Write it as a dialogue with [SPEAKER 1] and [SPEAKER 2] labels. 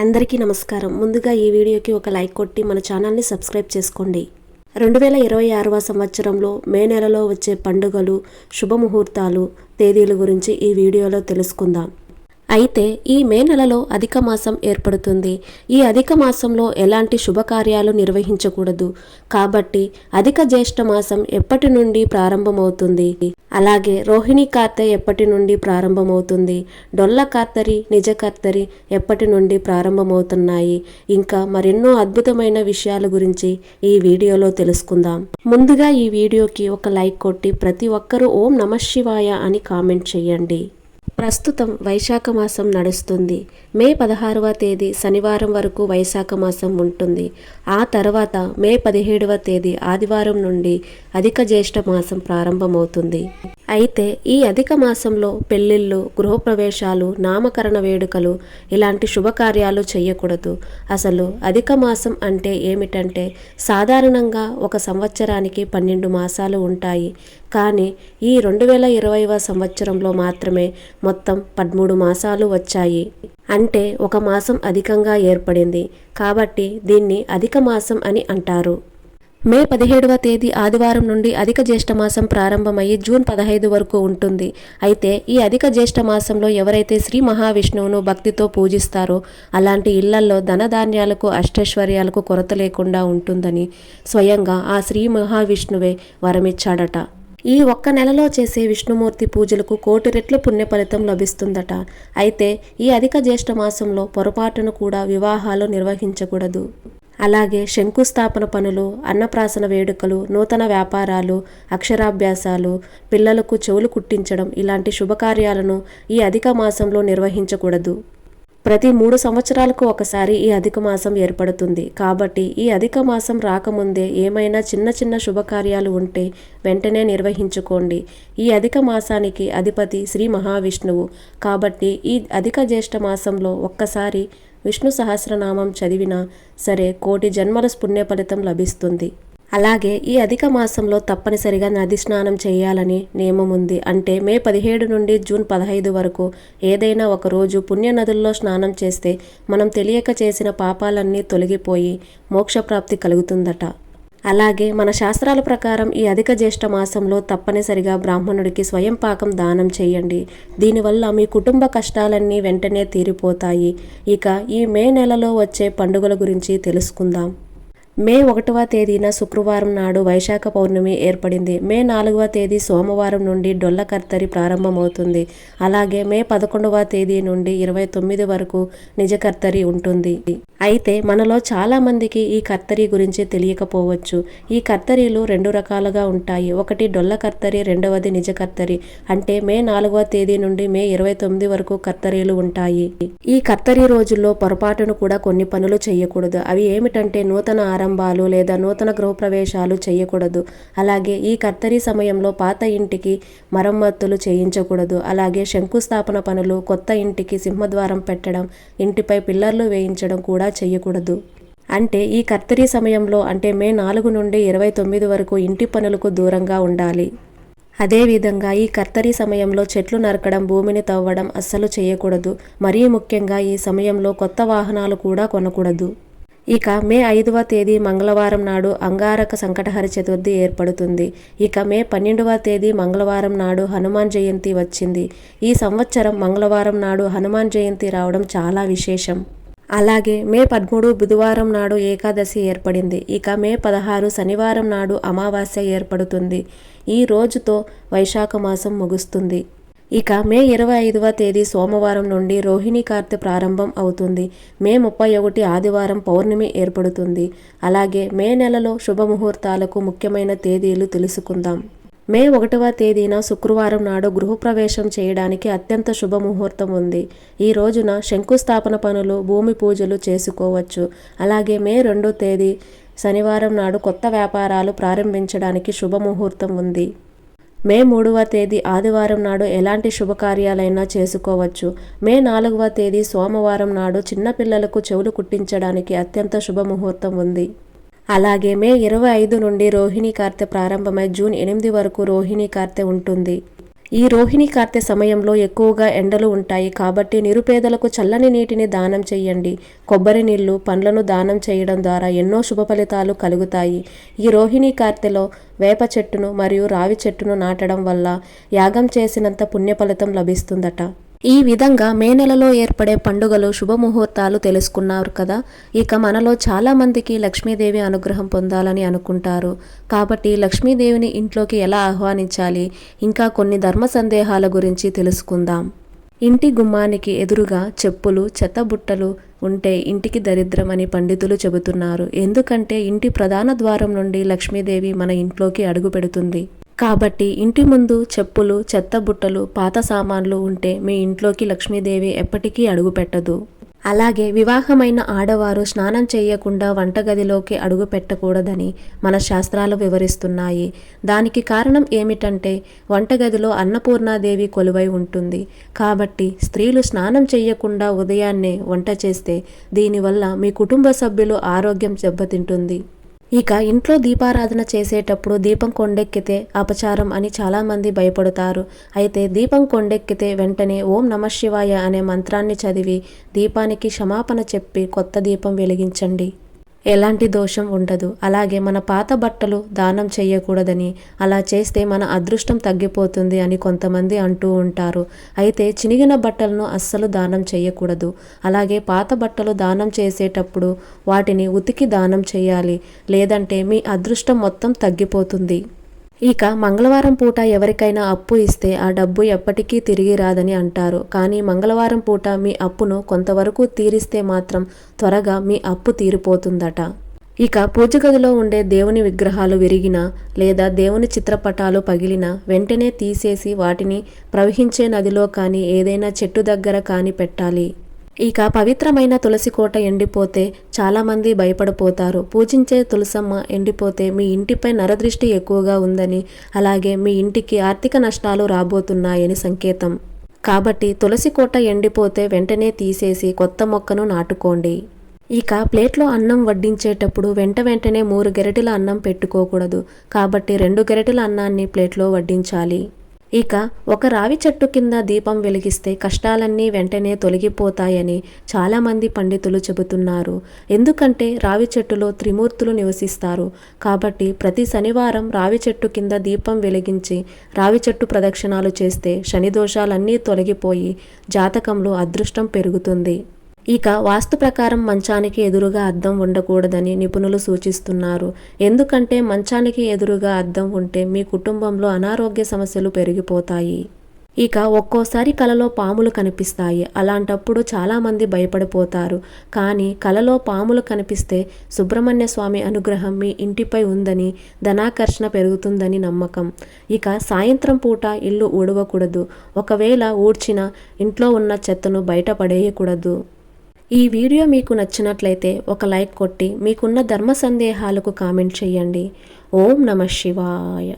[SPEAKER 1] అందరికీ నమస్కారం. ముందుగా ఈ వీడియోకి ఒక లైక్ కొట్టి మన ఛానల్ని సబ్స్క్రైబ్ చేసుకోండి. 2026వ సంవత్సరంలో మే నెలలో వచ్చే పండుగలు, శుభముహూర్తాలు, తేదీల గురించి ఈ వీడియోలో తెలుసుకుందాం. అయితే ఈ మే నెలలో అధిక మాసం ఏర్పడుతుంది. ఈ అధిక మాసంలో ఎలాంటి శుభకార్యాలు నిర్వహించకూడదు. కాబట్టి అధిక జ్యేష్ఠ మాసం ఎప్పటి నుండి ప్రారంభమవుతుంది, అలాగే రోహిణీ కార్తె ఎప్పటి నుండి ప్రారంభమవుతుంది, డొల్ల కార్తెరి, నిజ కార్తెరి ఎప్పటి నుండి ప్రారంభమవుతున్నాయి, ఇంకా మరెన్నో అద్భుతమైన విషయాల గురించి ఈ వీడియోలో తెలుసుకుందాం. ముందుగా ఈ వీడియోకి ఒక లైక్ కొట్టి ప్రతి ఒక్కరూ ఓం నమః శివాయ అని కామెంట్ చేయండి. ప్రస్తుతం వైశాఖ మాసం నడుస్తుంది. మే 16వ తేదీ శనివారం వరకు వైశాఖ మాసం ఉంటుంది. ఆ తర్వాత మే 17వ తేదీ ఆదివారం నుండి అధిక జ్యేష్ఠ మాసం ప్రారంభమవుతుంది. అయితే ఈ అధిక మాసంలో పెళ్లిళ్ళు, గృహప్రవేశాలు, నామకరణ వేడుకలు ఇలాంటి శుభకార్యాలు చేయకూడదు. అసలు అధిక మాసం అంటే ఏమిటంటే సాధారణంగా ఒక సంవత్సరానికి 12 మాసాలు ఉంటాయి. కానీ ఈ 2020వ సంవత్సరంలో మాత్రమే మొత్తం 13 మాసాలు వచ్చాయి. అంటే ఒక మాసం అధికంగా ఏర్పడింది. కాబట్టి దీన్ని అధిక మాసం అని అంటారు. మే 17వ తేదీ ఆదివారం నుండి అధిక జ్యేష్ఠ మాసం ప్రారంభమయ్యి జూన్ 15 వరకు ఉంటుంది. అయితే ఈ అధిక జ్యేష్ఠ మాసంలో ఎవరైతే శ్రీ మహావిష్ణువును భక్తితో పూజిస్తారో అలాంటి ఇళ్లల్లో ధనధాన్యాలకు, అష్టైశ్వర్యాలకు కొరత లేకుండా ఉంటుందని స్వయంగా ఆ శ్రీ మహావిష్ణువే వరమిచ్చాడట. ఈ ఒక్క నెలలో చేసే విష్ణుమూర్తి పూజలకు 1,000,000 రెట్లు పుణ్య ఫలితం లభిస్తుందట. అయితే ఈ అధిక జ్యేష్ఠ మాసంలో పొరపాటును కూడా వివాహాలు నిర్వహించకూడదు. అలాగే శంకుస్థాపన పనులు, అన్నప్రాసన వేడుకలు, నూతన వ్యాపారాలు, అక్షరాభ్యాసాలు, పిల్లలకు చెవులు కుట్టించడం ఇలాంటి శుభకార్యాలను ఈ అధిక మాసంలో నిర్వహించకూడదు. ప్రతి 3 సంవత్సరాలకు ఒకసారి ఈ అధిక మాసం ఏర్పడుతుంది. కాబట్టి ఈ అధిక మాసం రాకముందే ఏమైనా చిన్న చిన్న శుభకార్యాలు ఉంటే వెంటనే నిర్వహించుకోండి. ఈ అధిక మాసానికి అధిపతి శ్రీ మహావిష్ణువు. కాబట్టి ఈ అధిక జ్యేష్ఠ మాసంలో ఒక్కసారి విష్ణు సహస్రనామం చదివినా సరే 1,000,000 జన్మల పుణ్య ఫలితం లభిస్తుంది. అలాగే ఈ అధిక మాసంలో తప్పనిసరిగా నది స్నానం చేయాలని నియమం ఉంది. అంటే మే 17 నుండి జూన్ 15 వరకు ఏదైనా ఒక రోజు పుణ్య నదుల్లో స్నానం చేస్తే మనం తెలియక చేసిన పాపాలన్నీ తొలగిపోయి మోక్షప్రాప్తి కలుగుతుందట. అలాగే మన శాస్త్రాల ప్రకారం ఈ అధిక జ్యేష్ఠ మాసంలో తప్పనిసరిగా బ్రాహ్మణుడికి స్వయం పాకం దానం చేయండి. దీనివల్ల మీ కుటుంబ కష్టాలన్నీ వెంటనే తీరిపోతాయి. ఇక ఈ మే నెలలో వచ్చే పండుగల గురించి తెలుసుకుందాం. మే 1వ తేదీన శుక్రవారం నాడు వైశాఖ పౌర్ణమి ఏర్పడింది. మే 4వ తేదీ సోమవారం నుండి డొల్ల కర్తరి ప్రారంభమవుతుంది. అలాగే మే 11వ తేదీ నుండి 29 వరకు నిజ కర్తరి ఉంటుంది. అయితే మనలో చాలా మందికి ఈ కర్తరి గురించి తెలియకపోవచ్చు. ఈ కర్తరీలు 2 రకాలుగా ఉంటాయి. ఒకటి డొల్ల కర్తరి, రెండవది నిజ కర్తరి. అంటే మే 4వ తేదీ నుండి మే 29 వరకు కర్తరీలు ఉంటాయి. ఈ కర్తరి రోజుల్లో పొరపాటును కూడా కొన్ని పనులు చేయకూడదు. అవి ఏమిటంటే నూతన ఆరంభాలు లేదా నూతన గృహప్రవేశాలు చేయకూడదు. అలాగే ఈ కర్తరి సమయంలో పాత ఇంటికి మరమ్మతులు చేయించకూడదు. అలాగే శంకుస్థాపన పనులు, కొత్త ఇంటికి సింహద్వారం పెట్టడం, ఇంటిపై పిల్లర్లు వేయించడం కూడా చేయకూడదు. అంటే ఈ కర్తరి సమయంలో అంటే మే 4 నుండి 29 వరకు ఇంటి పనులకు దూరంగా ఉండాలి. అదేవిధంగా ఈ కర్తరి సమయంలో చెట్లు నరకడం, భూమిని తవ్వడం అస్సలు చేయకూడదు. మరీ ముఖ్యంగా ఈ సమయంలో కొత్త వాహనాలు కూడా కొనకూడదు. ఇక మే 5వ తేదీ మంగళవారం నాడు అంగారక సంకటహర చతుర్థి ఏర్పడుతుంది. ఇక మే 12వ తేదీ మంగళవారం నాడు హనుమాన్ జయంతి వచ్చింది. ఈ సంవత్సరం మంగళవారం నాడు హనుమాన్ జయంతి రావడం చాలా విశేషం. అలాగే మే 13 బుధవారం నాడు ఏకాదశి ఏర్పడింది. ఇక మే 16 శనివారం నాడు అమావాస్య ఏర్పడుతుంది. ఈ రోజుతో వైశాఖ మాసం ముగుస్తుంది. ఇక మే 25వ తేదీ సోమవారం నుండి రోహిణీ కార్తె ప్రారంభం అవుతుంది. మే 31 ఆదివారం పౌర్ణమి ఏర్పడుతుంది. అలాగే మే నెలలో శుభముహూర్తాలకు ముఖ్యమైన తేదీలు తెలుసుకుందాం. మే 1వ తేదీన శుక్రవారం నాడు గృహప్రవేశం చేయడానికి అత్యంత శుభముహూర్తం ఉంది. ఈ రోజున శంకుస్థాపన పనులు, భూమి పూజలు చేసుకోవచ్చు. అలాగే మే 2వ తేదీ శనివారం నాడు కొత్త వ్యాపారాలు ప్రారంభించడానికి శుభముహూర్తం ఉంది. మే 3వ తేదీ ఆదివారం నాడు ఎలాంటి శుభకార్యాలైనా చేసుకోవచ్చు. మే 4వ తేదీ సోమవారం నాడు చిన్నపిల్లలకు చెవులు కుట్టించడానికి అత్యంత శుభముహూర్తం ఉంది. అలాగే మే 25 నుండి రోహిణీ కార్తె ప్రారంభమై జూన్ 8 వరకు రోహిణీ కార్తె ఉంటుంది. ఈ రోహిణి కార్తె సమయంలో ఎక్కువగా ఎండలు ఉంటాయి కాబట్టి నిరుపేదలకు చల్లని నీటిని దానం చేయండి. కొబ్బరి నీళ్లు, పండ్లను దానం చేయడం ద్వారా ఎన్నో శుభ ఫలితాలు కలుగుతాయి. ఈ రోహిణి కార్తెలో వేప చెట్టును మరియు రావి చెట్టును నాటడం వల్ల యాగం చేసినంత పుణ్య ఫలితం లభిస్తుందట. ఈ విధంగా మే నెలలో ఏర్పడే పండుగలు శుభముహూర్తాలు తెలుసుకున్నారు కదా. ఇక మనలో చాలా మందికి లక్ష్మీదేవి అనుగ్రహం పొందాలని అనుకుంటారు. కాబట్టి లక్ష్మీదేవిని ఇంట్లోకి ఎలా ఆహ్వానించాలి, ఇంకా కొన్ని ధర్మ సందేహాల గురించి తెలుసుకుందాం. ఇంటి గుమ్మానికి ఎదురుగా చెప్పులు, చెత్తబుట్టలు ఉంటే ఇంటికి దరిద్రం అని పండితులు చెబుతున్నారు. ఎందుకంటే ఇంటి ప్రధాన ద్వారం నుండి లక్ష్మీదేవి మన ఇంట్లోకి అడుగు పెడుతుంది. కాబట్టి ఇంటి ముందు చెప్పులు, చెత్తబుట్టలు, పాత సామాన్లు ఉంటే మీ ఇంట్లోకి లక్ష్మీదేవి ఎప్పటికీ అడుగు పెట్టదు. అలాగే వివాహమైన ఆడవారు స్నానం చేయకుండా వంటగదిలోకి అడుగు పెట్టకూడదని మన శాస్త్రాలు వివరిస్తున్నాయి. దానికి కారణం ఏమిటంటే వంటగదిలో అన్నపూర్ణాదేవి కొలువై ఉంటుంది. కాబట్టి స్త్రీలు స్నానం చేయకుండా ఉదయాన్నే వంట చేస్తే దీనివల్ల మీ కుటుంబ సభ్యులు ఆరోగ్యం దెబ్బతింటుంది. ఇక ఇంట్లో దీపారాధన చేసేటప్పుడు దీపం కొండెక్కితే అపచారం అని చాలామంది భయపడతారు. అయితే దీపం కొండెక్కితే వెంటనే ఓం నమఃశివాయ అనే మంత్రాన్ని చదివి దీపానికి క్షమాపణ చెప్పి కొత్త దీపం వెలిగించండి. ఎలాంటి దోషం ఉండదు. అలాగే మన పాత బట్టలు దానం చేయకూడదని, అలా చేస్తే మన అదృష్టం తగ్గిపోతుంది అని కొంతమంది అంటూ ఉంటారు. అయితే చినిగిన బట్టలను అస్సలు దానం చేయకూడదు. అలాగే పాత బట్టలు దానం చేసేటప్పుడు వాటిని ఉతికి దానం చేయాలి, లేదంటే మీ అదృష్టం మొత్తం తగ్గిపోతుంది. ఇక మంగళవారం పూట ఎవరికైనా అప్పు ఇస్తే ఆ డబ్బు ఎప్పటికీ తిరిగి రాదని అంటారు. కానీ మంగళవారం పూట మీ అప్పును కొంతవరకు తీరిస్తే మాత్రం త్వరగా మీ అప్పు తీరిపోతుందట. ఇక పూజ గదిలో ఉండే దేవుని విగ్రహాలు విరిగినా లేదా దేవుని చిత్రపటాలు పగిలినా వెంటనే తీసేసి వాటిని ప్రవహించే నదిలో కానీ ఏదైనా చెట్టు దగ్గర కానీ పెట్టాలి. ఇక పవిత్రమైన తులసి కోట ఎండిపోతే చాలామంది భయపడిపోతారు. పూజించే తులసమ్మ ఎండిపోతే మీ ఇంటిపై నరదృష్టి ఎక్కువగా ఉందని, అలాగే మీ ఇంటికి ఆర్థిక నష్టాలు రాబోతున్నాయని సంకేతం. కాబట్టి తులసి కోట ఎండిపోతే వెంటనే తీసేసి కొత్త మొక్కను నాటుకోండి. ఇక ప్లేట్లో అన్నం వడ్డించేటప్పుడు వెంటనే 3 గరిటెల అన్నం పెట్టుకోకూడదు. కాబట్టి 2 గరిటెల అన్నాన్ని ప్లేట్లో వడ్డించాలి. ఇక ఒక రావి చెట్టు కింద దీపం వెలిగిస్తే కష్టాలన్నీ వెంటనే తొలగిపోతాయని చాలామంది పండితులు చెబుతున్నారు. ఎందుకంటే రావి చెట్టులో త్రిమూర్తులు నివసిస్తారు. కాబట్టి ప్రతి శనివారం రావి చెట్టు కింద దీపం వెలిగించి రావి చెట్టు ప్రదక్షిణాలు చేస్తే శని దోషాలన్నీ తొలగిపోయి జాతకంలో అదృష్టం పెరుగుతుంది. ఇక వాస్తు ప్రకారం మంచానికి ఎదురుగా అద్దం ఉండకూడదని నిపుణులు సూచిస్తున్నారు. ఎందుకంటే మంచానికి ఎదురుగా అద్దం ఉంటే మీ కుటుంబంలో అనారోగ్య సమస్యలు పెరిగిపోతాయి. ఇక ఒక్కోసారి కలలో పాములు కనిపిస్తాయి. అలాంటప్పుడు చాలామంది భయపడిపోతారు. కానీ కలలో పాములు కనిపిస్తే సుబ్రహ్మణ్య స్వామి అనుగ్రహం మీ ఇంటిపై ఉందని, ధనాకర్షణ పెరుగుతుందని నమ్మకం. ఇక సాయంత్రం పూట ఇల్లు ఊడవకూడదు. ఒకవేళ ఊడ్చినా ఇంట్లో ఉన్న చెత్తను బయట పడేయకూడదు. ఈ వీడియో మీకు నచ్చినట్లయితే ఒక లైక్ కొట్టి మీకున్న ధర్మ సందేహాలకు కామెంట్ చేయండి. ఓం నమః శివాయ.